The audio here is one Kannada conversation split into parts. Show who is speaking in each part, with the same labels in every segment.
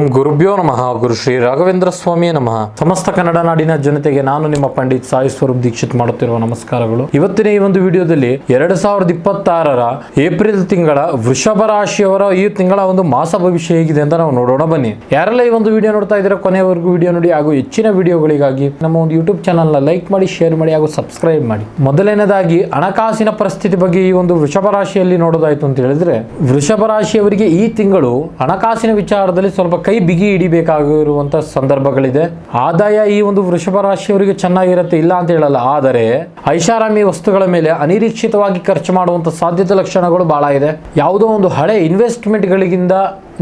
Speaker 1: ಓಂ ಗುರುಭ್ಯೋ ನಮಃ. ಗುರು ಶ್ರೀ ರಾಘವೇಂದ್ರ ಸ್ವಾಮಿಯೇ ನಮಃ. ಸಮಸ್ತ ಕನ್ನಡ ನಾಡಿನ ಜನತೆಗೆ ನಾನು ನಿಮ್ಮ ಪಂಡಿತ್ ಸಾಯಿ ಸ್ವರೂಪ್ ದೀಕ್ಷಿತ್ ಮಾಡುತ್ತಿರುವ ನಮಸ್ಕಾರಗಳು. ಇವತ್ತಿನ ಈ ಒಂದು ವಿಡಿಯೋದಲ್ಲಿ 2026ರ ಏಪ್ರಿಲ್ ತಿಂಗಳ ವೃಷಭ ರಾಶಿಯವರ ಈ ತಿಂಗಳ ಒಂದು ಮಾಸ ಭವಿಷ್ಯ ಹೇಗಿದೆ ಅಂತ ನಾವು ನೋಡೋಣ ಬನ್ನಿ. ಯಾರೆಲ್ಲ ಈ ಒಂದು ವಿಡಿಯೋ ನೋಡ್ತಾ ಇದ್ದೀರಾ ಕೊನೆಯವರೆಗೂ ವಿಡಿಯೋ ನೋಡಿ ಹಾಗೂ ಹೆಚ್ಚಿನ ವಿಡಿಯೋಗಳಿಗಾಗಿ ನಮ್ಮ ಒಂದು ಯೂಟ್ಯೂಬ್ ಚಾನಲ್ ನ ಲೈಕ್ ಮಾಡಿ, ಶೇರ್ ಮಾಡಿ ಹಾಗೂ ಸಬ್ಸ್ಕ್ರೈಬ್ ಮಾಡಿ. ಮೊದಲನೇದಾಗಿ ಹಣಕಾಸಿನ ಪರಿಸ್ಥಿತಿ ಬಗ್ಗೆ ಈ ಒಂದು ವೃಷಭ ರಾಶಿಯಲ್ಲಿ ನೋಡೋದಾಯ್ತು ಅಂತ ಹೇಳಿದ್ರೆ, ವೃಷಭ ರಾಶಿಯವರಿಗೆ ಈ ತಿಂಗಳು ಹಣಕಾಸಿನ ವಿಚಾರದಲ್ಲಿ ಸ್ವಲ್ಪ ಕೈ ಬಿಗಿ ಹಿಡಿಬೇಕಾಗಿರುವಂತಹ ಸಂದರ್ಭಗಳಿದೆ. ಆದಾಯ ಈ ಒಂದು ವೃಷಭ ರಾಶಿಯವರಿಗೆ ಚೆನ್ನಾಗಿರುತ್ತೆ, ಇಲ್ಲ ಅಂತ ಹೇಳಲ್ಲ. ಆದರೆ ಐಷಾರಾಮಿ ವಸ್ತುಗಳ ಮೇಲೆ ಅನಿರೀಕ್ಷಿತವಾಗಿ ಖರ್ಚು ಮಾಡುವಂತ ಸಾಧ್ಯತೆ ಲಕ್ಷಣಗಳು ಬಹಳ ಇದೆ. ಯಾವುದೋ ಒಂದು ಹಳೆ ಇನ್ವೆಸ್ಟ್ಮೆಂಟ್ ಗಳಿಗಿಂದ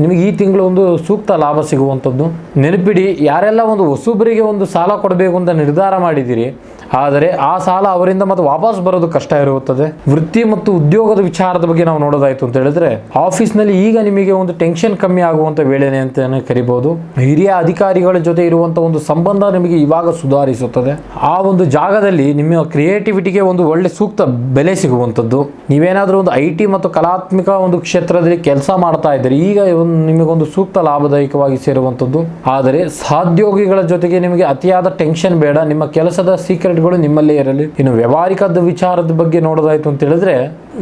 Speaker 1: ನಿಮಗೆ ಈ ತಿಂಗಳು ಒಂದು ಸೂಕ್ತ ಲಾಭ ಸಿಗುವಂಥದ್ದು. ನೆನಪಿಡಿ, ಯಾರೆಲ್ಲ ಒಂದು ಹೊಸಬರಿಗೆ ಒಂದು ಸಾಲ ಕೊಡಬೇಕು ಅಂತ ನಿರ್ಧಾರ ಮಾಡಿದ್ದೀರಿ, ಆದರೆ ಆ ಸಾಲ ಅವರಿಂದ ಮತ್ತೆ ವಾಪಸ್ ಬರೋದು ಕಷ್ಟ ಇರುತ್ತದೆ. ವೃತ್ತಿ ಮತ್ತು ಉದ್ಯೋಗದ ವಿಚಾರದ ಬಗ್ಗೆ ನಾವು ನೋಡೋದಾಯ್ತು ಅಂತ ಹೇಳಿದ್ರೆ, ಆಫೀಸ್ನಲ್ಲಿ ಈಗ ನಿಮಗೆ ಒಂದು ಟೆನ್ಷನ್ ಕಮ್ಮಿ ಆಗುವಂತ ವೇಳೆನೆ ಅಂತ ಕರಿಬಹುದು. ಹಿರಿಯ ಅಧಿಕಾರಿಗಳ ಜೊತೆ ಇರುವಂತ ಒಂದು ಸಂಬಂಧ ನಿಮಗೆ ಇವಾಗ ಸುಧಾರಿಸುತ್ತದೆ. ಆ ಒಂದು ಜಾಗದಲ್ಲಿ ನಿಮ್ಮ ಕ್ರಿಯೇಟಿವಿಟಿಗೆ ಒಂದು ಒಳ್ಳೆ ಸೂಕ್ತ ಬೆಲೆ ಸಿಗುವಂಥದ್ದು. ನೀವೇನಾದ್ರೂ ಒಂದು IT ಮತ್ತು ಕಲಾತ್ಮಕ ಒಂದು ಕ್ಷೇತ್ರದಲ್ಲಿ ಕೆಲಸ ಮಾಡ್ತಾ ಇದ್ದೀರಿ, ಈಗ ನಿಮಗೊಂದು ಸೂಕ್ತ ಲಾಭದಾಯಕವಾಗಿ ಸೇರುವಂಥದ್ದು. ಆದರೆ ಸಹೋದ್ಯೋಗಿಗಳ ಜೊತೆಗೆ ನಿಮಗೆ ಅತಿಯಾದ ಟೆನ್ಷನ್ ಬೇಡ. ನಿಮ್ಮ ಕೆಲಸದ ಸೀಕ್ರೆಟ್ಗಳು ನಿಮ್ಮಲ್ಲೇ ಇರಲಿ. ಇನ್ನು ವ್ಯವಹಾರಿಕದ ವಿಚಾರದ ಬಗ್ಗೆ ನೋಡೋದಾಯ್ತು ಅಂತ ಹೇಳಿದ್ರೆ,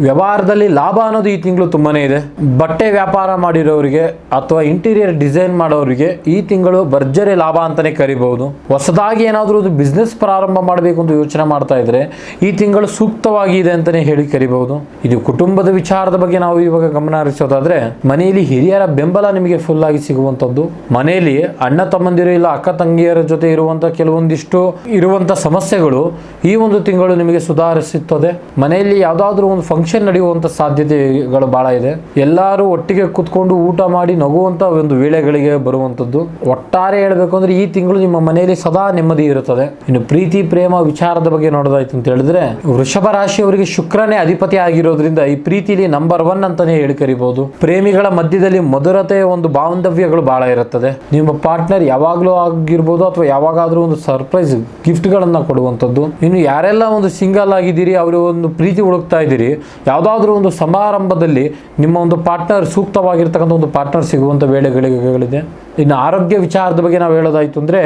Speaker 1: ವ್ಯವಹಾರದಲ್ಲಿ ಲಾಭ ಅನ್ನೋದು ಈ ತಿಂಗಳು ತುಂಬಾನೇ ಇದೆ. ಬಟ್ಟೆ ವ್ಯಾಪಾರ ಮಾಡಿರೋರಿಗೆ ಅಥವಾ ಇಂಟೀರಿಯರ್ ಡಿಸೈನ್ ಮಾಡೋರಿಗೆ ಈ ತಿಂಗಳು ಭರ್ಜರಿ ಲಾಭ ಅಂತಾನೆ ಕರಿಬಹುದು. ಹೊಸದಾಗಿ ಏನಾದರೂ ಒಂದು ಬಿಸ್ನೆಸ್ ಪ್ರಾರಂಭ ಮಾಡಬೇಕು ಅಂತ ಯೋಚನೆ ಮಾಡ್ತಾ ಇದ್ರೆ ಈ ತಿಂಗಳು ಸೂಕ್ತವಾಗಿದೆ ಅಂತಾನೆ ಹೇಳಿ ಕರಿಬಹುದು. ಇದು ಕುಟುಂಬದ ವಿಚಾರದ ಬಗ್ಗೆ ನಾವು ಇವಾಗ ಗಮನ ಹರಿಸೋದಾದ್ರೆ, ಮನೆಯಲ್ಲಿ ಹಿರಿಯರ ಬೆಂಬಲ ನಿಮಗೆ ಫುಲ್ ಆಗಿ ಸಿಗುವಂತದ್ದು. ಮನೆಯಲ್ಲಿ ಅಣ್ಣ ತಮ್ಮಂದಿರು ಇಲ್ಲ ಅಕ್ಕ ತಂಗಿಯರ ಜೊತೆ ಇರುವಂತ ಕೆಲವೊಂದಿಷ್ಟು ಇರುವಂತ ಸಮಸ್ಯೆಗಳು ಈ ಒಂದು ತಿಂಗಳು ನಿಮಗೆ ಸುಧಾರಿಸುತ್ತದೆ. ಮನೆಯಲ್ಲಿ ಯಾವ್ದಾದ್ರು ಒಂದು ಫಂಕ್ಷನ್ ನಡೆಯುವಂತ ಸಾಧ್ಯತೆಗಳು ಬಹಳ ಇದೆ. ಎಲ್ಲರೂ ಒಟ್ಟಿಗೆ ಕುತ್ಕೊಂಡು ಊಟ ಮಾಡಿ ನಗುವಂತ ಒಂದು ವೇಳೆಗಳಿಗೆ ಬರುವಂತದ್ದು. ಒಟ್ಟಾರೆ ಹೇಳಬೇಕು ಅಂದ್ರೆ ಈ ತಿಂಗಳು ನಿಮ್ಮ ಮನೆಯಲ್ಲಿ ಸದಾ ನೆಮ್ಮದಿ ಇರುತ್ತದೆ. ಇನ್ನು ಪ್ರೀತಿ ಪ್ರೇಮ ವಿಚಾರದ ಬಗ್ಗೆ ನೋಡೋದಾಯ್ತು ಅಂತ ಹೇಳಿದ್ರೆ, ವೃಷಭ ರಾಶಿಯವರಿಗೆ ಶುಕ್ರನೇ ಅಧಿಪತಿ ಆಗಿರೋದ್ರಿಂದ ಈ ಪ್ರೀತಿಲಿ ನಂಬರ್ 1 ಅಂತಾನೆ ಹೇಳಿ ಕರಿಬಹುದು. ಪ್ರೇಮಿಗಳ ಮಧ್ಯದಲ್ಲಿ ಮಧುರತೆ ಒಂದು ಬಾಂಧವ್ಯಗಳು ಬಹಳ ಇರುತ್ತದೆ. ನಿಮ್ಮ ಪಾರ್ಟ್ನರ್ ಯಾವಾಗಲೂ ಆಗಿರ್ಬೋದು ಅಥವಾ ಯಾವಾಗಾದ್ರೂ ಒಂದು ಸರ್ಪ್ರೈಸ್ ಗಿಫ್ಟ್ ಗಳನ್ನ ಕೊಡುವಂತದ್ದು. ಇನ್ನು ಯಾರೆಲ್ಲ ಒಂದು ಸಿಂಗಲ್ ಆಗಿದ್ದೀರಿ, ಅವರು ಒಂದು ಪ್ರೀತಿ ಹುಡುಕ್ತಾ ಇದ್ದೀರಿ, ಯಾವುದಾದ್ರೂ ಒಂದು ಸಮಾರಂಭದಲ್ಲಿ ನಿಮ್ಮ ಒಂದು ಪಾರ್ಟ್ನರ್ ಸೂಕ್ತವಾಗಿರ್ತಕ್ಕಂಥ ಒಂದು ಪಾರ್ಟ್ನರ್ ಸಿಗುವಂತ ವೇಳೆಗಳಿದೆ. ಇನ್ನು ಆರೋಗ್ಯ ವಿಚಾರದ ಬಗ್ಗೆ ನಾವು ಹೇಳೋದಾಯ್ತು ಅಂದ್ರೆ,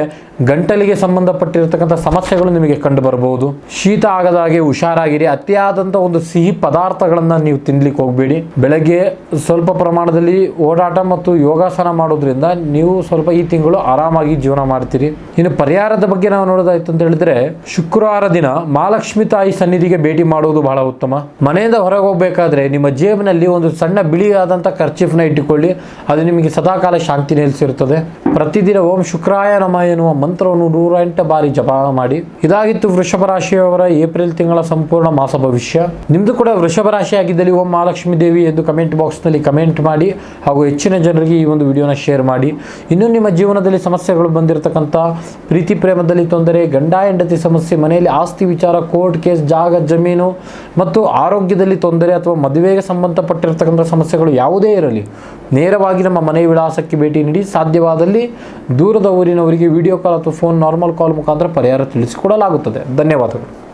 Speaker 1: ಗಂಟಲಿಗೆ ಸಂಬಂಧಪಟ್ಟಿರತಕ್ಕಂಥ ಸಮಸ್ಯೆಗಳು ನಿಮಗೆ ಕಂಡು ಬರಬಹುದು. ಶೀತ ಆಗದ ಹಾಗೆ ಹುಷಾರಾಗಿರಿ. ಅತಿಯಾದಂಥ ಒಂದು ಸಿಹಿ ಪದಾರ್ಥಗಳನ್ನ ನೀವು ತಿನ್ಲಿಕ್ಕೆ ಹೋಗಬೇಡಿ. ಬೆಳಗ್ಗೆ ಸ್ವಲ್ಪ ಪ್ರಮಾಣದಲ್ಲಿ ಓಡಾಟ ಮತ್ತು ಯೋಗಾಸನ ಮಾಡೋದ್ರಿಂದ ನೀವು ಸ್ವಲ್ಪ ಈ ತಿಂಗಳು ಆರಾಮಾಗಿ ಜೀವನ ಮಾಡ್ತೀರಿ. ಇನ್ನು ಪರಿಹಾರದ ಬಗ್ಗೆ ನಾವು ನೋಡೋದಾಯ್ತು ಅಂತ ಹೇಳಿದ್ರೆ, ಶುಕ್ರವಾರ ದಿನ ಮಹಾಲಕ್ಷ್ಮಿ ತಾಯಿ ಸನ್ನಿಧಿಗೆ ಭೇಟಿ ಮಾಡುವುದು ಬಹಳ ಉತ್ತಮ. ಮನೆಯಿಂದ ಹೊರಗೆ ಹೋಗ್ಬೇಕಾದ್ರೆ ನಿಮ್ಮ ಜೇಬಿನಲ್ಲಿ ಒಂದು ಸಣ್ಣ ಬಿಳಿಯಾದಂಥ ಖರ್ಚೀಫ್ನ ಇಟ್ಟುಕೊಳ್ಳಿ. ಅದು ನಿಮಗೆ ಸದಾಕಾಲ ಶಾಂತಿ ನೆಲೆಸಿರುತ್ತದೆ. ಪ್ರತಿದಿನ ಓಂ ಶುಕ್ರಾಯ ನಮಃ ಎನ್ನುವ ಮಂತ್ರವನ್ನು 108 ಬಾರಿ ಜಪ ಮಾಡಿ. ಇದಾಗಿತ್ತು ವೃಷಭ ರಾಶಿಯವರ ಏಪ್ರಿಲ್ ತಿಂಗಳ ಸಂಪೂರ್ಣ ಮಾಸ ಭವಿಷ್ಯ. ನಿಮ್ದು ಕೂಡ ವೃಷಭ ರಾಶಿ ಆಗಿದ್ದಲ್ಲಿ ಓಂ ಮಹಾಲಕ್ಷ್ಮಿ ದೇವಿ ಎಂದು ಕಮೆಂಟ್ ಬಾಕ್ಸ್ ನಲ್ಲಿ ಕಮೆಂಟ್ ಮಾಡಿ ಹಾಗೂ ಹೆಚ್ಚಿನ ಜನರಿಗೆ ಈ ಒಂದು ವಿಡಿಯೋನ ಶೇರ್ ಮಾಡಿ. ಇನ್ನು ನಿಮ್ಮ ಜೀವನದಲ್ಲಿ ಸಮಸ್ಯೆಗಳು ಬಂದಿರತಕ್ಕಂಥ ಪ್ರೀತಿ ಪ್ರೇಮದಲ್ಲಿ ತೊಂದರೆ, ಗಂಡ ಹೆಂಡತಿ ಸಮಸ್ಯೆ, ಮನೆಯಲ್ಲಿ ಆಸ್ತಿ ವಿಚಾರ, ಕೋರ್ಟ್ ಕೇಸ್, ಜಾಗ ಜಮೀನು ಮತ್ತು ಆರೋಗ್ಯದಲ್ಲಿ ತೊಂದರೆ ಅಥವಾ ಮದುವೆಗೆ ಸಂಬಂಧಪಟ್ಟಿರತಕ್ಕಂಥ ಸಮಸ್ಯೆಗಳು ಯಾವುದೇ ಇರಲಿ, ನೇರವಾಗಿ ನಮ್ಮ ಮನೆ ವಿಳಾಸಕ್ಕೆ ಭೇಟಿ ನೀಡಿ. ಸಾಧ್ಯವಾದಲ್ಲಿ ದೂರದ ಊರಿನವರಿಗೆ ವಿಡಿಯೋ ಕಾಲ್ ಅಥವಾ ಫೋನ್ ನಾರ್ಮಲ್ ಕಾಲ್ ಮುಖಾಂತರ ಪರಿಹಾರ ತಿಳಿಸಿಕೊಡಲಾಗುತ್ತದೆ. ಧನ್ಯವಾದಗಳು.